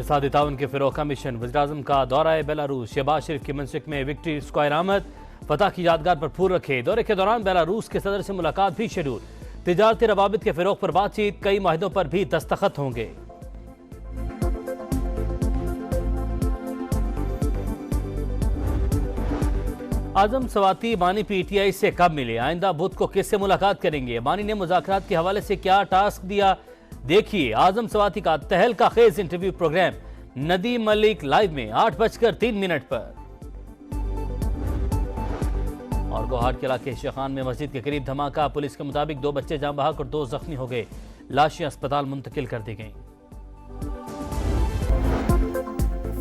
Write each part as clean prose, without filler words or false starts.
इक़्तिसादी ताउन के फ़रोग़ का मिशन। वज़ीर-ए-आज़म का दौरा बेलारूस। शहबाज शरीफ की मंसिक में विक्ट्री स्क्वायर आमद। फतह की यादगार पर फूल रखे। दौरे के दौरान बेलारूस के सदर से मुलाकात भी शेड्यूल। तिजारती रवाबित के फ़रोग़ पर बातचीत। कई माहिदों पर भी दस्तखत होंगे। आजम सवाती बानी PTI से कब मिले, आइंदा बुध को किससे मुलाकात करेंगे, बानी ने मुज़ाकरात के हवाले से क्या टास्क दिया, देखिए आजम सवाती का तहलका खेज interview programme Nadeem Malik live में 8:03 पर। और गोहाट के इलाके शेखान में मस्जिद के करीब धमाका। पुलिस के मुताबिक 2 बच्चे जान बहक और 2 जख्मी हो गए। लाशें अस्पताल मुंतकिल कर दी गईं।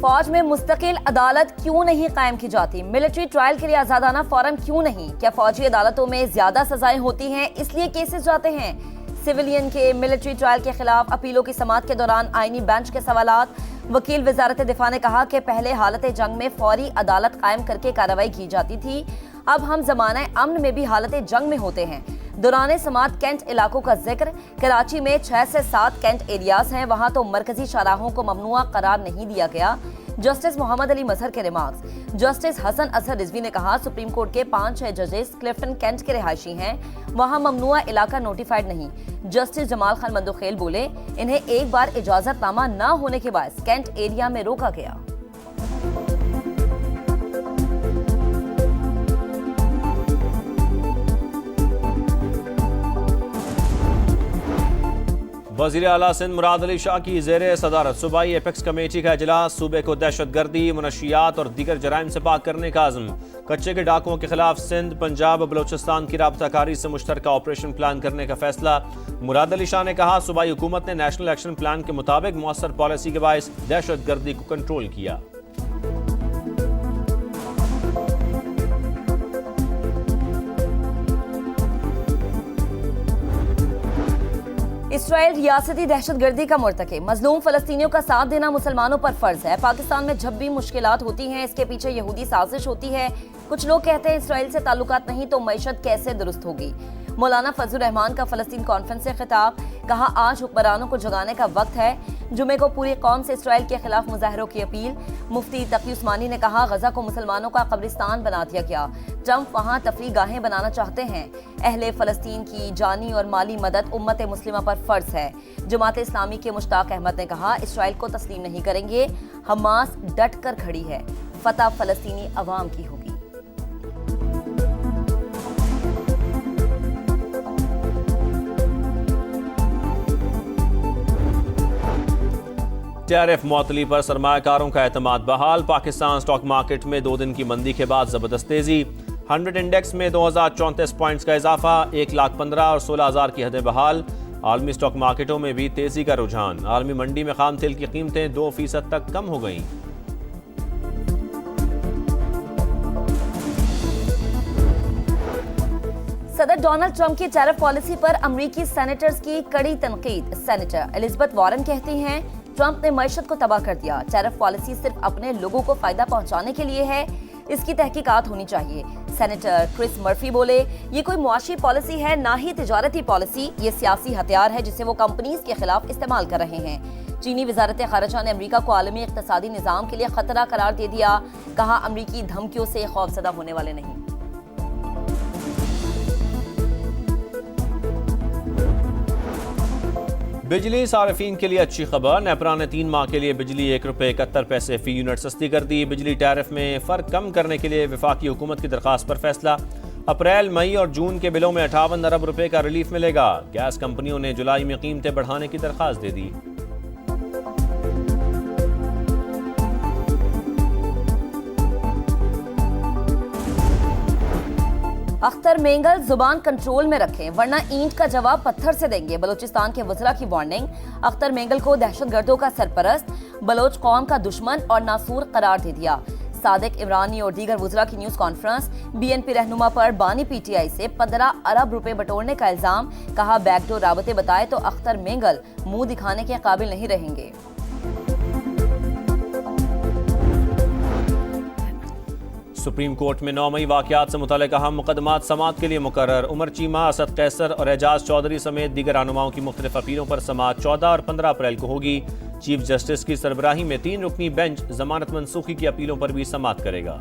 फौज में मुस्तकिल अदालत क्यों नहीं कायम की जाती, मिलिट्री ट्रायल के लिए आजादाना फोरम क्यों नहीं, क्या फौजी अदालतों में ज्यादा सजाएं होती हैं इसलिए केसेस जाते हैं। सिविलियन के मिलिट्री ट्रायल के खिलाफ अपीलों की समाअत के दौरान आईनी बेंच के सवालात। वकील वजारत दिफा ने कहा कि पहले हालत जंग में फौरी अदालत कायम करके कार्रवाई की जाती थी, अब हम जमाना अमन में भी हालत जंग में होते हैं। दौरान समाअत कैंट इलाकों का जिक्र। कराची में 6 से 7 कैंट एरियाज हैं, वहां तो मरकजी शाहराहों को ममनुआ करार नहीं दिया गया। जस्टिस मोहम्मद अली मजहर के रिमार्क्स। जस्टिस हसन अजहर रिजवी ने कहा सुप्रीम कोर्ट के 5-6 जजेस क्लिफ्टन कैंट के रिहायशी हैं, वहां ममनुआ इलाका नोटिफाइड नहीं। जस्टिस जमाल खान मंदुखेल बोले इन्हें एक बार इजाजतनामा न होने के बाद कैंट एरिया में रोका गया। वज़ीर आला सिंध मुराद अली शाह की ज़ेरे सदारत सूबाई एपेक्स कमेटी का इजलास। सूबे को दहशतगर्दी, मुनशियात और दीगर जराइम से पाक करने का आज़म। कच्चे के डाकुओं के खिलाफ सिंध, पंजाब, बलोचिस्तान की राबताकारी से मुश्तरका ऑपरेशन प्लान करने का फैसला। मुराद अली शाह ने कहा सूबाई हुकूमत ने नेशनल एक्शन प्लान के मुताबिक मौसर पॉलिसी के बायस दहशतगर्दी को कंट्रोल किया। इसराइल रियासती दहशतगर्दी का मुर्तकिब। मजलूम फलस्तीनियों का साथ देना मुसलमानों पर फर्ज है। पाकिस्तान में जब भी मुश्किलात होती हैं इसके पीछे यहूदी साजिश होती है। कुछ लोग कहते हैं इसराइल से ताल्लुकात नहीं तो मईशत कैसे दुरुस्त होगी। मौलाना फजलुर रहमान का फलस्तीन कॉन्फ्रेंस से खिताब। कहा आज हुक्मरानों को जगाने का वक्त है। जुमे को पूरी कौम से इसराइल के खिलाफ मुजाहरों की अपील। मुफ्ती तकी उस्मानी ने कहा गजा को मुसलमानों का कब्रिस्तान बना दिया गया, ट्रंप वहां तफरी गाहें बनाना चाहते हैं। अहले फलस्तीन की जानी और माली मदद उम्मत मुस्लिमा पर फर्ज है। जमात इस्लामी के मुश्ताक अहमद ने कहा इसराइल को तस्लीम नहीं करेंगे, हमास डट कर खड़ी है, फतह फलस्तीनी अवाम की होगी। टैरिफ मुअत्तली पर सरमायाकारों का एतमाद बहाल। पाकिस्तान स्टॉक मार्केट में 2 दिन की मंदी के बाद जबरदस्त तेजी। 100 इंडेक्स में 2034 पॉइंट्स का इजाफा। 1,15,000 और 16,000 की हदें बहाल। आलमी स्टॉक मार्केटों में भी तेजी का रुझान। आलमी मंडी में खाम तेल की कीमतें 2% तक कम हो गईं। सदर डोनाल्ड ट्रंप की टैरिफ पॉलिसी पर अमरीकी सेनेटर्स की कड़ी तनकीद। सेनेटर एलिजाबेथ वॉरेन कहती हैं ट्रंप ने मईशत को तबाह कर दिया। टैरिफ पॉलिसी सिर्फ अपने लोगों को फायदा पहुंचाने के लिए है, इसकी तहकीकात होनी चाहिए। सेनेटर क्रिस मर्फी बोले ये कोई मुआशी पॉलिसी है ना ही तिजारती पॉलिसी, ये सियासी हथियार है जिसे वो कंपनीज के खिलाफ इस्तेमाल कर रहे हैं। चीनी वजारत खारजा ने अमरीका को आलमी इक्तिसादी निज़ाम के लिए खतरा करार दे दिया। कहा अमरीकी धमकियों से खौफजदा होने वाले नहीं। बिजली सार्फिन के लिए अच्छी खबर। नेपरा ने 3 माह के लिए बिजली ₹1.71 फी यूनिट सस्ती कर दी। बिजली टैरिफ में फ़र्क कम करने के लिए वफाकी हुकूमत की दरख्वास्त पर फैसला। अप्रैल, मई और जून के बिलों में 58 अरब रुपए का रिलीफ मिलेगा। गैस कंपनियों ने जुलाई में कीमतें बढ़ाने की दरख्वास्त दे दी। अख्तर मेंगल जुबान कंट्रोल में रखें वरना ईंट का जवाब पत्थर से देंगे। बलोचिस्तान के वज़रा की वार्निंग। अख्तर मेंगल को दहशतगर्दों का सरपरस्त, बलोच कौम का दुश्मन और नासूर करार दे दिया। सादिक इमरानी और दीगर वज़रा की न्यूज़ कॉन्फ्रेंस। BNP रहनुमा पर बानी PTI से 15 अरब रुपए बटोरने का इल्जाम। कहा बैकडोर राबते बताए तो अख्तर मेंगल मुंह दिखाने के काबिल नहीं रहेंगे। सुप्रीम कोर्ट में 9 मई वाक़यात से मुतल्लिक़ अहम मुकदमात समाअत के लिए मुकर्रर। उमर चीमा, असद कैसर और एजाज चौधरी समेत दीगर रहनुमाओं की मुख्तलिफ अपीलों पर समाअत 14 और 15 अप्रैल को होगी। चीफ जस्टिस की सरबराही में 3 रुकनी बेंच जमानत मनसूखी की अपीलों पर भी समाअत करेगा।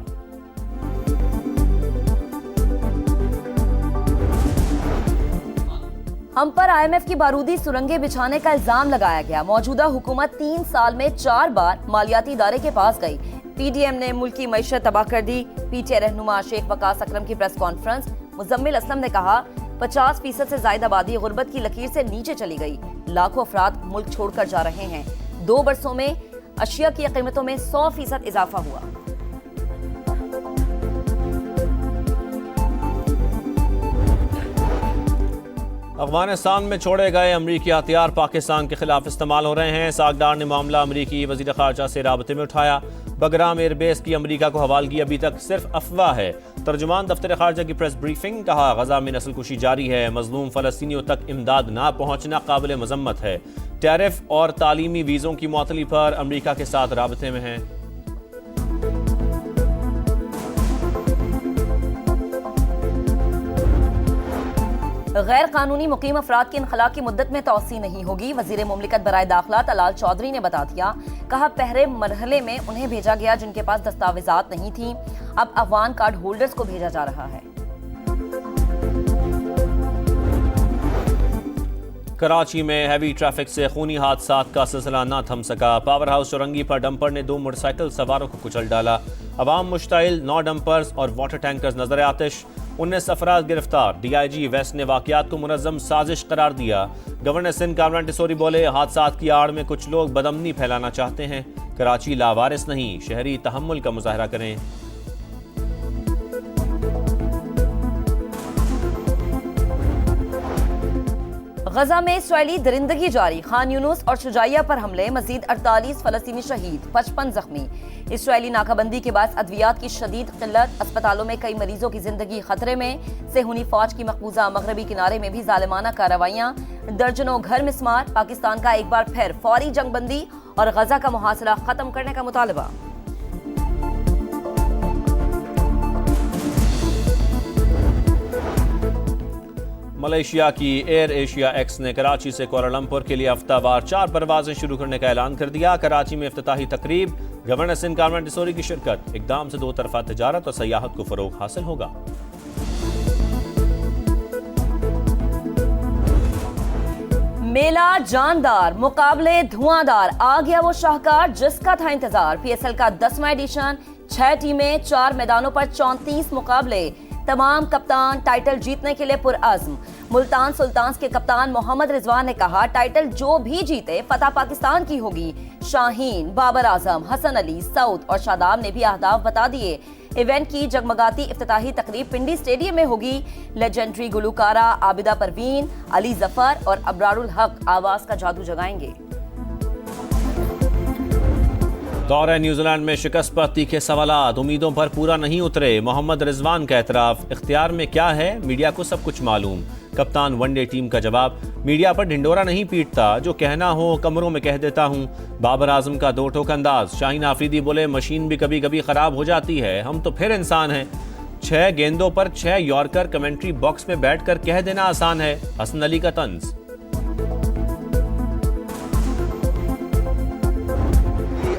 हम पर IMF की बारूदी सुरंगें बिछाने का इल्जाम लगाया गया। मौजूदा हुकूमत 3 साल में 4 बार मालियाती इदारे के पास गई। PDM ने मुल्क की मईशत तबाह कर दी। PTI रहनुमा शेख वकास अकरम की प्रेस कॉन्फ्रेंस। मुजम्मिल असलम ने कहा 50% से ज्यादा आबादी गुर्बत की लकीर से नीचे चली गई। लाखों अफराद मुल्क छोड़कर जा रहे हैं। 2 बरसों में अशिया की कीमतों में 100% इजाफा हुआ। अफगानिस्तान में छोड़े गए अमरीकी हथियार पाकिस्तान के खिलाफ इस्तेमाल हो रहे हैं। सागदार ने मामला अमरीकी वजीर खारजा से राबते में उठाया। बगराम एयरबेस की अमरीका को हवालगी अभी तक सिर्फ अफवाह है। तर्जुमान दफ्तर खारजा की प्रेस ब्रीफिंग। कहा गजा में नस्लकुशी जारी है। मजलूम फलस्तीनियों तक इमदाद ना पहुंचना काबिल मजम्मत है। टैरिफ और तालीमी वीज़ों की मुअत्तली पर अमरीका के साथ राबते में हैं। गैर कानूनी मुकीम अफराद की इनखला की मुद्दत में तौसी नहीं होगी। वजीर मुमलिकत बराए दाखिला तलाल चौधरी ने बता दिया। कहा पहले मरहले में उन्हें भेजा गया जिनके पास दस्तावेजात नहीं थी। अब अफगान कार्ड होल्डर्स को भेजा जा रहा है। कराची में हैवी ट्रैफिक से खूनी हादसात का सिलसिला न थम सका। पावर हाउस चौरंगी पर डंपर ने 2 मोटरसाइकिल सवारों को कुचल डाला। अवाम मुश्ताइल। 9 डंपर्स और वाटर टैंकर्स नजर आतिश। 19 अफराद गिरफ्तार। DIG वेस्ट ने वाकयात को मुनज़्ज़म साजिश करार दिया। गवर्नर सिंध कामरान टिसोरी बोले हादसात की आड़ में कुछ लोग बदअमनी फैलाना चाहते हैं। कराची लावारिस नहीं, शहरी तहम्मुल का मुजाहरा करें। गजा में इसराइली दरिंदगी जारी। खान यूनुस और शुजाइया पर हमले। मजीद 48 फलस्तीनी शहीद, 55 जख्मी। इसराइली नाकाबंदी के बाद अद्वियात की शदीद किल्लत। अस्पतालों में कई मरीजों की जिंदगी खतरे में। सेहूनी फौज की मकबूजा मगरबी किनारे में भी जालिमाना कार्रवाइयां। दर्जनों घर मिस्मार। पाकिस्तान का एक बार फिर फौरी जंगबंदी और गजा का मुहासरा खत्म करने का मुतालबा। मलेशिया की एयर एशिया एक्स ने कराची से कुआलालंपुर के लिए हफ्तावार 4 परवाजें शुरू करने का ऐलान कर दिया। कराची में इफ्तिताही तकरीब। गवर्नर सिंध कामरान टिसोरी की शिरकत। इक़दाम से 2 तरफा तजारत और सयाहत को फरोग हासिल होगा। मेला जानदार, मुकाबले धुआंधार। आ गया वो शाहकार जिसका था इंतजार। PSL का 10वां एडिशन। 6 टीमें, 4 मैदानों पर 34 मुकाबले। तमाम कप्तान टाइटल जीतने के लिए पुरअज़्म। मुल्तान सुल्तान्स के कप्तान मोहम्मद रिजवान ने कहा टाइटल जो भी जीते फतह पाकिस्तान की होगी। शाहीन, बाबर आजम, हसन अली, सऊद और शादाब ने भी अहदाफ बता दिए। इवेंट की जगमगाती इफ्तिताही तकरीब पिंडी स्टेडियम में होगी। लेजेंडरी गुलकारा आबिदा परवीन, अली जफर और अबरारुल हक आवाज का जादू जगाएंगे। दौरे न्यूजीलैंड में शिकस्त पर तीखे सवालात। उम्मीदों पर पूरा नहीं उतरे। मोहम्मद रिजवान का एतराफ। इख्तियार में क्या है, मीडिया को सब कुछ मालूम। कप्तान वनडे टीम का जवाब। मीडिया पर ढिंडोरा नहीं पीटता, जो कहना हो कमरों में कह देता हूँ। बाबर आजम का 2 टोक अंदाज। शाहीन आफरीदी बोले मशीन भी कभी कभी खराब हो जाती है, हम तो फिर इंसान हैं। 6 गेंदों पर 6 यॉर्कर कमेंट्री बॉक्स में बैठकर कह देना आसान है। हसन अली का तंज।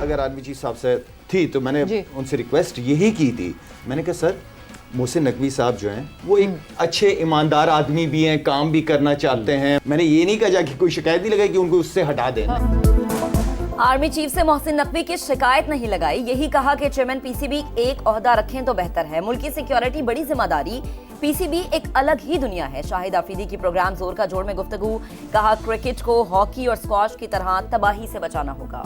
अगर आर्मी चीफ साहब से थी तो मैंने उनसे रिक्वेस्ट यही की थी। मैंने कहा सर मोहसिन नकवी साहब जो हैं वो एक अच्छे ईमानदार आदमी भी हैं, काम भी करना चाहते हैं। मैंने ये नहीं कहा कि कोई शिकायत नहीं लगाई कि उनको उससे हटा देना। आर्मी चीफ से मोहसिन नकवी की शिकायत नहीं लगाई। यही कहा कि चेयरमैन PCB एक ओहदा रखें तो बेहतर है। मुल्क की सिक्योरिटी बड़ी जिम्मेदारी। PCB एक अलग ही दुनिया है। शाहिद आफरीदी की प्रोग्राम जोर का जोड़ में गुफ्तगू। कहा क्रिकेट को हॉकी और स्क्वॉश की तरह तबाही से बचाना होगा।